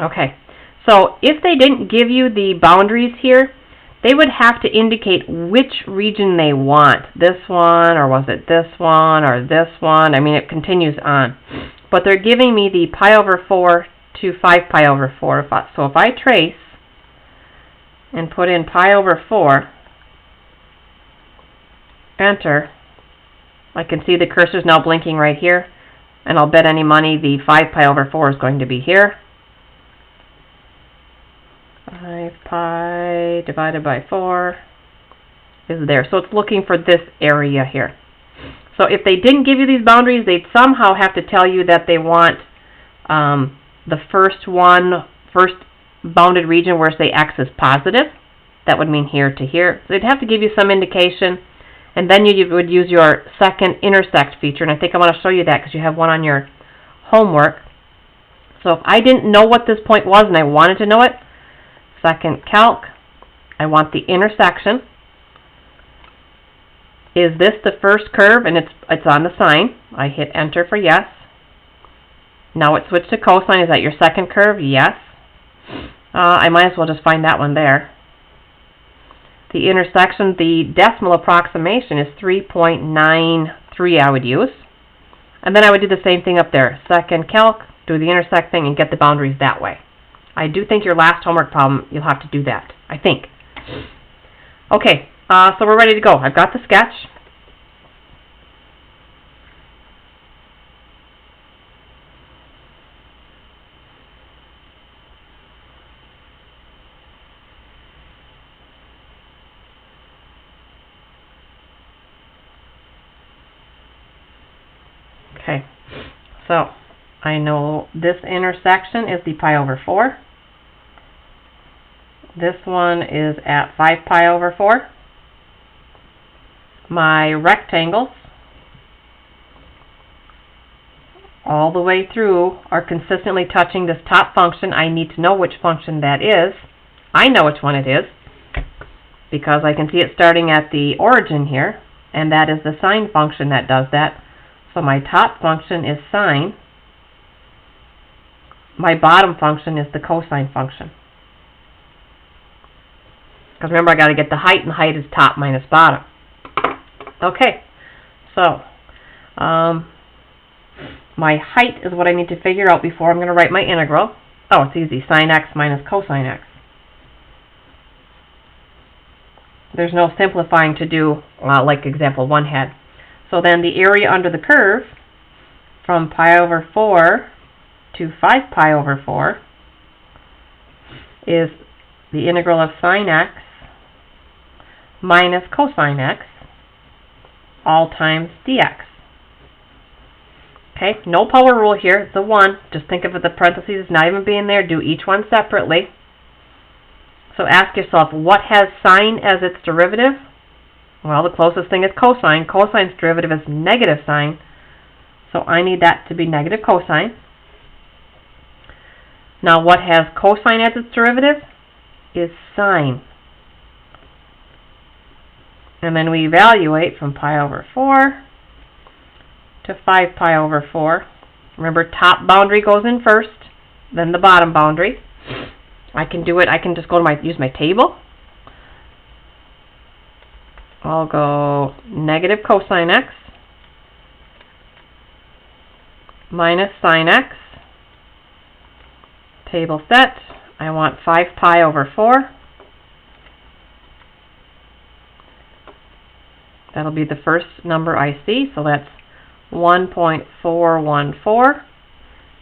Okay, so if they didn't give you the boundaries here, they would have to indicate which region they want. This one, or was it this one, or this one? I mean, it continues on. But they're giving me the pi over 4 to 5 pi over 4. So if I trace and put in pi over 4, enter, I can see the cursor's now blinking right here. And I'll bet any money the 5 pi over 4 is going to be here. 5 pi divided by 4 is there. So it's looking for this area here. So if they didn't give you these boundaries, they'd somehow have to tell you that they want the first bounded region where say x is positive. That would mean here to here. So they'd have to give you some indication. And then you would use your second intersect feature. And I think I want to show you that because you have one on your homework. So if I didn't know what this point was and I wanted to know it, second calc, I want the intersection. Is this the first curve? And it's on the sine. I hit enter for yes. Now it switched to cosine. Is that your second curve? Yes. I might as well just find that one there. The intersection, the decimal approximation is 3.93 I would use. And then I would do the same thing up there. Second calc, do the intersect thing, and get the boundaries that way. I do think your last homework problem, you'll have to do that. I think. Okay, so we're ready to go. I've got the sketch. Okay, so I know this intersection is the pi over 4. This one is at 5 pi over 4. My rectangles all the way through are consistently touching this top function. I need to know which function that is. I know which one it is because I can see it starting at the origin here, and that is the sine function that does that. So my top function is sine. My bottom function is the cosine function. Because remember, I got to get the height, and height is top minus bottom. Okay, so my height is what I need to figure out before I'm going to write my integral. Oh, it's easy. Sine x minus cosine x. There's no simplifying to do like example 1 had. So then the area under the curve from pi over 4 to 5 pi over 4 is the integral of sine x minus cosine x all times dx. Okay, no power rule here. It's a 1. Just think of it, the parentheses not even being there. Do each one separately. So ask yourself, what has sine as its derivative? Well, the closest thing is cosine. Cosine's derivative is negative sine. So I need that to be negative cosine. Now what has cosine as its derivative? Is sine. And then we evaluate from pi over 4 to 5 pi over 4. Remember, top boundary goes in first, then the bottom boundary. I can do it. I can just go to use my table. I'll go negative cosine x minus sine x. Table set. I want 5 pi over 4. That'll be the first number I see, so that's 1.414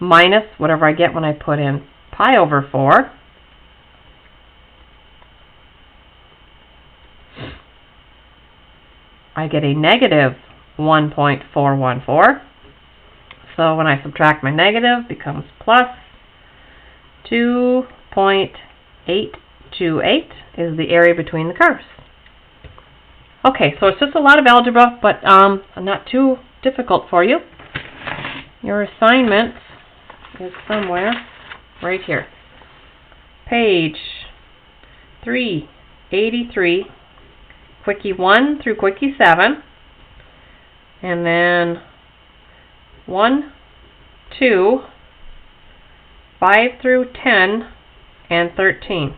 minus whatever I get when I put in pi over 4. I get a negative 1.414. So when I subtract my negative, it becomes plus 2.828 is the area between the curves. Okay, so it's just a lot of algebra, but not too difficult for you. Your assignment is somewhere right here. Page 383, Quickie 1 through Quickie 7, and then 1, 2, 5 through 10, and 13.